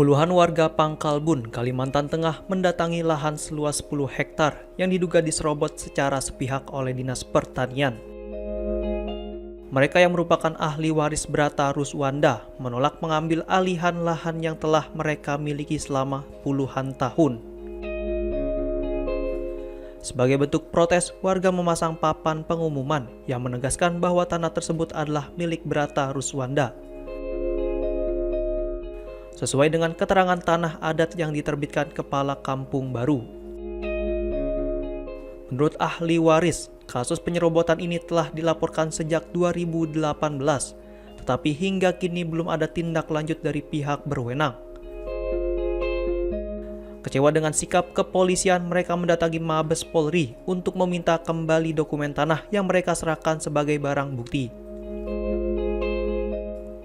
Puluhan warga Pangkalbun, Kalimantan Tengah mendatangi lahan seluas 10 hektar yang diduga diserobot secara sepihak oleh Dinas Pertanian. Mereka yang merupakan ahli waris Brata Ruswanda menolak mengambil alihan lahan yang telah mereka miliki selama puluhan tahun. Sebagai bentuk protes, warga memasang papan pengumuman yang menegaskan bahwa tanah tersebut adalah milik Brata Ruswanda. Sesuai dengan keterangan tanah adat yang diterbitkan Kepala Kampung Baru. Menurut ahli waris, kasus penyerobotan ini telah dilaporkan sejak 2018, tetapi hingga kini belum ada tindak lanjut dari pihak berwenang. Kecewa dengan sikap kepolisian, mereka mendatangi Mabes Polri untuk meminta kembali dokumen tanah yang mereka serahkan sebagai barang bukti.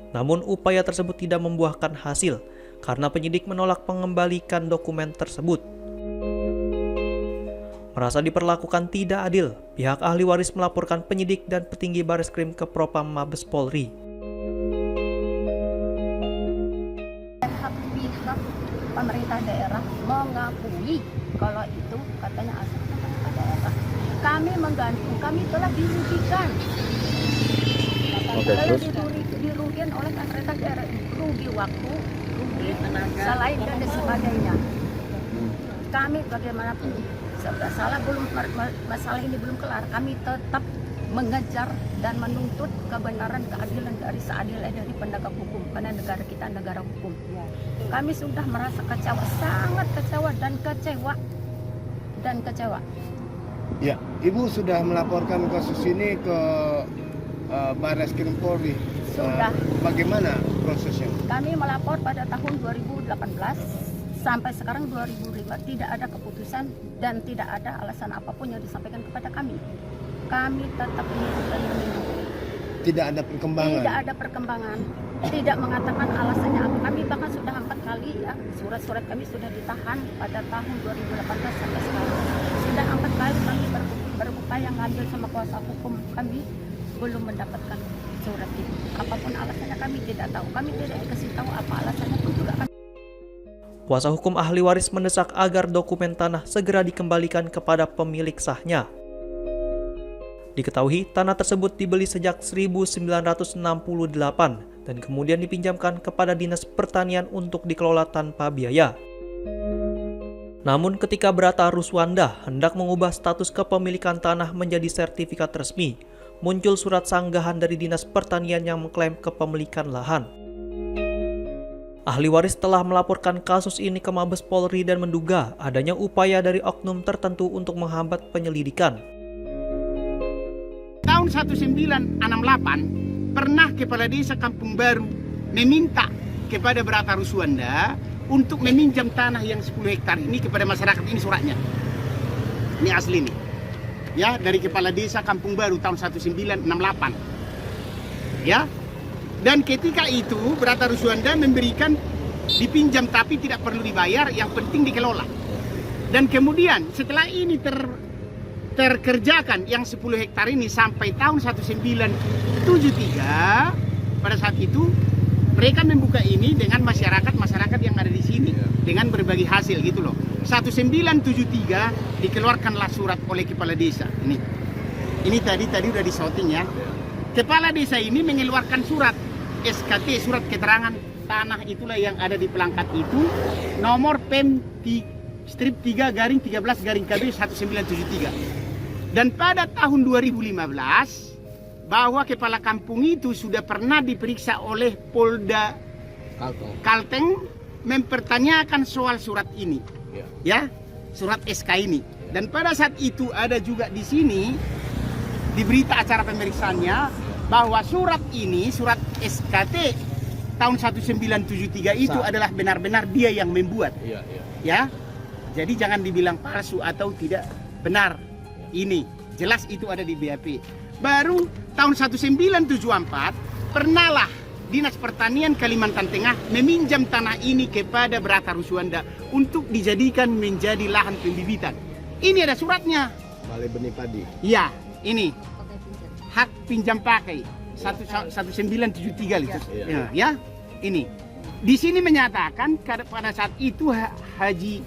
Namun upaya tersebut tidak membuahkan hasil karena penyidik menolak mengembalikan dokumen tersebut. Merasa diperlakukan tidak adil, pihak ahli waris melaporkan penyidik dan petinggi Bareskrim ke Propam Mabes Polri. Pihak pemerintah daerah mengakui kalau itu katanya asal pemerintah daerah. Kami menggantung, kami telah dirugikan. Dirugikan oleh pemerintah daerah, rugi waktu, rugi tenaga, selain dan sebagainya. Kami bagaimanapun salah belum masalah ini belum kelar, kami tetap mengejar dan menuntut kebenaran keadilan dari seadil-adil dari penegak hukum, karena negara kita negara hukum. Kami sudah merasa kecewa, sangat kecewa dan kecewa. Ya, Ibu sudah melaporkan kasus ini ke Bareskrim Polri. Sudah. Bagaimana prosesnya? Kami melapor pada tahun 2018 sampai sekarang 2005 tidak ada keputusan dan tidak ada alasan apapun yang disampaikan kepada kami. Kami tetap menunggu dan menunggu. Tidak ada perkembangan. Tidak ada perkembangan. Tidak mengatakan alasannya apa. Kami bahkan sudah 4 kali ya, surat-surat kami sudah ditahan pada tahun 2018 sampai sekarang. Sudah 4 kali kami berupaya ngambil sama kuasa hukum kami, belum mendapatkan surat itu. Apapun alasannya kami tidak tahu. Kami tidak dikasih tahu apa alasannya pun juga kami. Kuasa hukum ahli waris mendesak agar dokumen tanah segera dikembalikan kepada pemilik sahnya. Diketahui tanah tersebut dibeli sejak 1968 dan kemudian dipinjamkan kepada Dinas Pertanian untuk dikelola tanpa biaya. Namun ketika Brata Ruswanda hendak mengubah status kepemilikan tanah menjadi sertifikat resmi, muncul surat sanggahan dari Dinas Pertanian yang mengklaim kepemilikan lahan. Ahli waris telah melaporkan kasus ini ke Mabes Polri dan menduga adanya upaya dari oknum tertentu untuk menghambat penyelidikan. Tahun 1968 pernah Kepala Desa Kampung Baru meminta kepada Brata Ruswanda untuk meminjam tanah yang 10 hektar ini kepada masyarakat. Ini suratnya. Ini asli nih. Ya, dari Kepala Desa Kampung Baru tahun 1968. Ya. Dan ketika itu Brata Ruswanda memberikan dipinjam tapi tidak perlu dibayar, yang penting dikelola. Dan kemudian setelah ini terkerjakan yang 10 hektar ini sampai tahun 1973, pada saat itu mereka membuka ini dengan masyarakat yang ada di sini dengan berbagi hasil gitu loh. 1973 dikeluarkanlah surat oleh Kepala Desa. Ini tadi udah di shooting ya. Kepala Desa ini mengeluarkan surat SKT, surat keterangan tanah, itulah yang ada di pelangkat itu, nomor PEM strip 3/13/KB 1973. Dan pada tahun 2015 bahwa kepala kampung itu sudah pernah diperiksa oleh Polda Kalteng mempertanyakan soal surat ini, ya, surat SK ini. Dan pada saat itu ada juga di sini di berita acara pemeriksaannya bahwa surat ini, surat SKT tahun 1973 itu adalah benar-benar dia yang membuat, ya. Jadi jangan dibilang palsu atau tidak benar. Ini jelas itu ada di BAP. Baru tahun 1974 pernahlah Dinas Pertanian Kalimantan Tengah meminjam tanah ini kepada Brata Ruswanda untuk dijadikan menjadi lahan pembibitan. Ini ada suratnya. Balai Benih Padi. Ya, ini hak pinjam pakai 1973 itu. Ya, ini. Di sini menyatakan pada saat itu Haji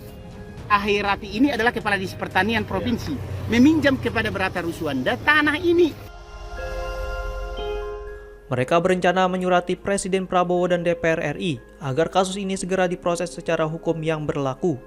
Akhirati ini adalah Kepala Dinas Pertanian Provinsi, meminjam kepada Brata Rusuanda tanah ini. Mereka berencana menyurati Presiden Prabowo dan DPR RI agar kasus ini segera diproses secara hukum yang berlaku.